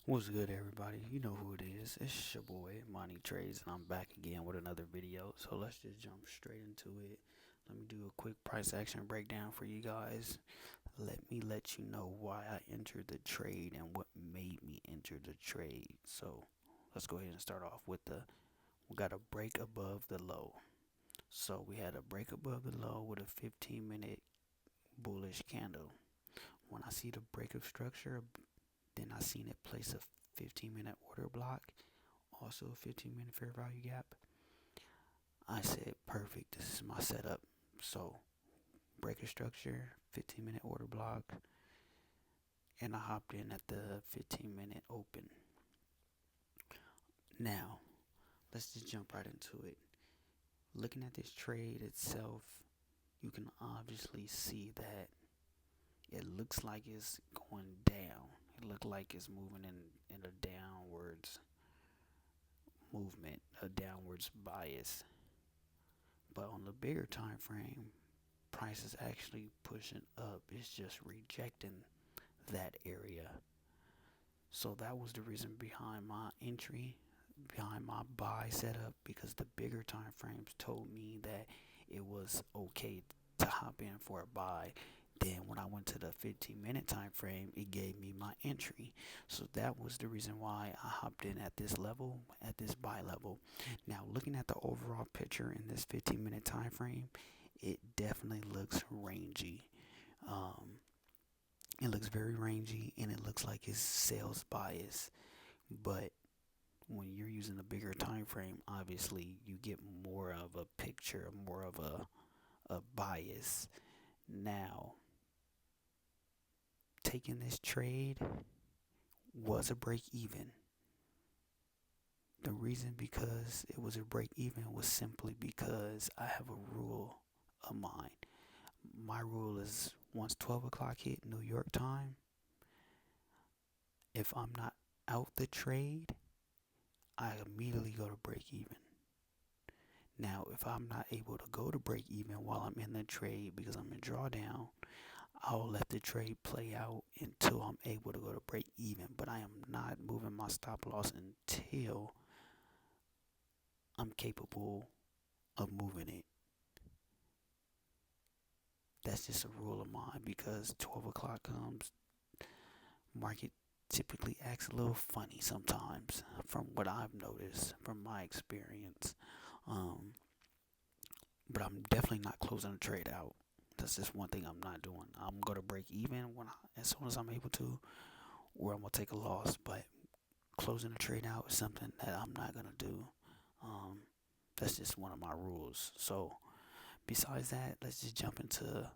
What's good, everybody? You know who it is. It's your boy, Money Trades, and I'm back again with another video. So let's just jump straight into it. Let me do a quick price action breakdown for you guys. Let you know why I entered the trade and what made me enter the trade. So let's go ahead and start off with we got a break above the low. So we had a break above the low with a 15-minute bullish candle. When I see the break of structure, then I seen it place a 15-minute order block, also a 15-minute fair value gap. I said, perfect, this is my setup. So, breaker structure, 15-minute order block, and I hopped in at the 15-minute open. Now, let's just jump right into it. Looking at this trade itself, you can obviously see that it looks like it's going down. It looks like it's moving in a downwards movement, a downwards bias. But on the bigger time frame, price is actually pushing up. It's just rejecting that area. So that was the reason behind my entry, behind my buy setup, because the bigger time frames told me that it was okay to hop in for a buy. Then when I went to the 15-minute time frame, it gave me my entry. So that was the reason why I hopped in at this level, at this buy level. Now looking at the overall picture in this 15-minute time frame, it definitely looks rangy. Um, it looks very rangy, and it looks like it's sales bias. But when you're using a bigger time frame, obviously you get more of a picture, more of a bias. Now, taking this trade was a break even. The reason because it was a break even was simply because I have a rule of mine. My rule is once 12 o'clock hit New York time, if I'm not out the trade, I immediately go to break even. Now, if I'm not able to go to break even while I'm in the trade because I'm in drawdown, I'll let the trade play out until I'm able to go to break even. But I am not moving my stop loss until I'm capable of moving it. That's just a rule of mine because 12 o'clock comes, market typically acts a little funny sometimes from what I've noticed from my experience. Um, but I'm definitely not closing the trade out. That's just one thing I'm not doing. I'm gonna break even as soon as I'm able to, or I'm gonna take a loss. But closing the trade out is something that I'm not gonna do. Um, that's just one of my rules. So besides that, let's just jump into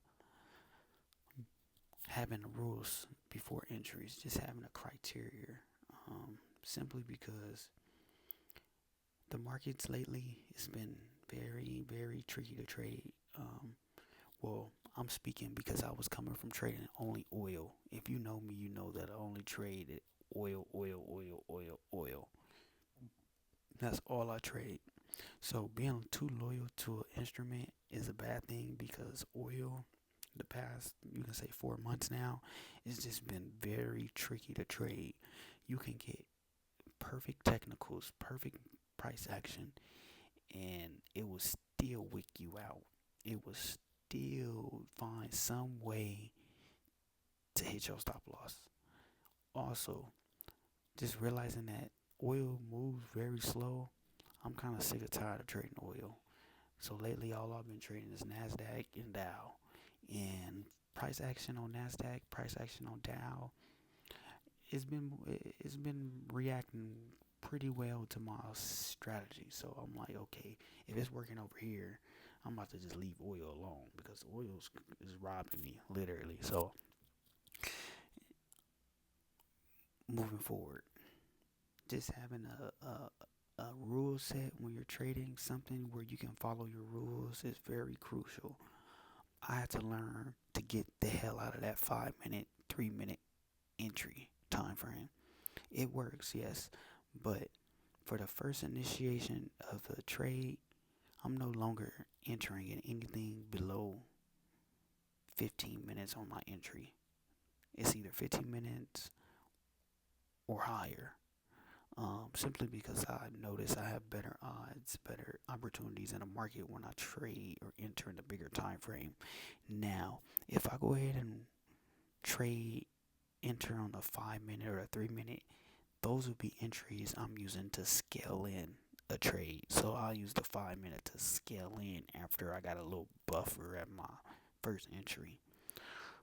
having rules before entries. Just having a criteria. Simply because the markets lately it's been very, very tricky to trade. Well, I'm speaking because I was coming from trading only oil. If you know me, you know that I only traded oil, oil, oil, oil, oil. That's all I trade. So being too loyal to an instrument is a bad thing because oil, the past, you can say 4 months now, it's just been very tricky to trade. You can get perfect technicals, perfect price action, and it will still wick you out. It will still find some way to hit your stop loss. Also, just realizing that oil moves very slow. I'm kind of sick of tired of trading oil. So lately, all I've been trading is Nasdaq and Dow, and price action on Nasdaq, price action on Dow. It's been reacting pretty well to my strategy. So I'm like, okay, if it's working over here, I'm about to just leave oil alone because oil is robbing me literally. So moving forward, just having a rule set when you're trading something where you can follow your rules is very crucial. I had to learn to get the hell out of that 5 minute, 3 minute entry time frame. It works, yes, but for the first initiation of the trade, I'm no longer entering in anything below 15 minutes on my entry. It's either 15 minutes or higher. Simply because I notice I have better odds, better opportunities in the market when I trade or enter in a bigger time frame. Now, if I go ahead and trade, enter on a 5 minute or a 3 minute, those would be entries I'm using to scale in a trade. So I'll use the 5 minute to scale in after I got a little buffer at my first entry.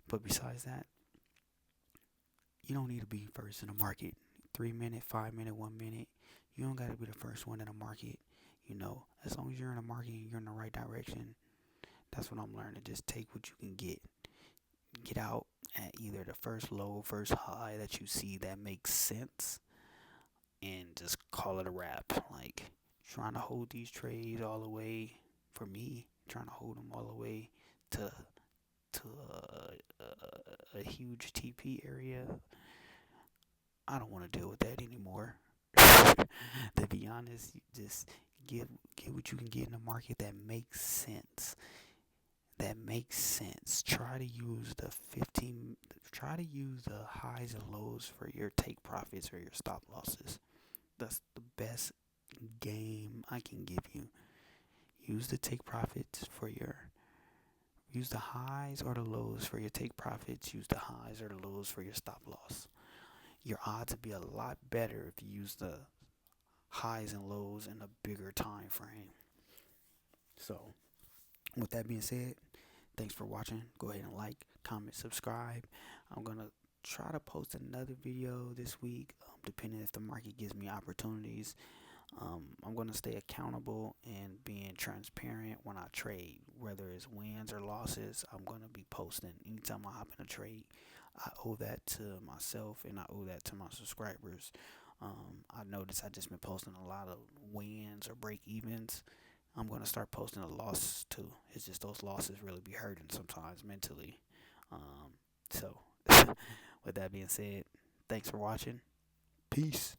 But besides that, you don't need to be first in the market. 3 minute, 5 minute, 1 minute. You don't got to be the first one in the market. As long as you're in the market and you're in the right direction, that's what I'm learning. Just take what you can get. Get out at either the first low, first high that you see that makes sense, and just call it a wrap. Like, trying to hold these trades all the way, for me, trying to hold them all the way to a huge TP area. I don't want to deal with that anymore. To be honest, you just get what you can get in the market that makes sense. Try to use the highs and lows for your take profits or your stop losses. That's the best game I can give you. Use the highs or the lows for your take profits. Use the highs or the lows for your stop loss. Your odds would be a lot better if you use the highs and lows in a bigger time frame. So, with that being said, thanks for watching. Go ahead and like, comment, subscribe. I'm going to try to post another video this week, depending if the market gives me opportunities. I'm going to stay accountable and being transparent when I trade, whether it's wins or losses. I'm going to be posting anytime I hop in a trade. I owe that to myself and I owe that to my subscribers. I noticed I just been posting a lot of wins or break evens. I'm going to start posting a loss too. It's just those losses really be hurting sometimes mentally. So with that being said, thanks for watching. Peace.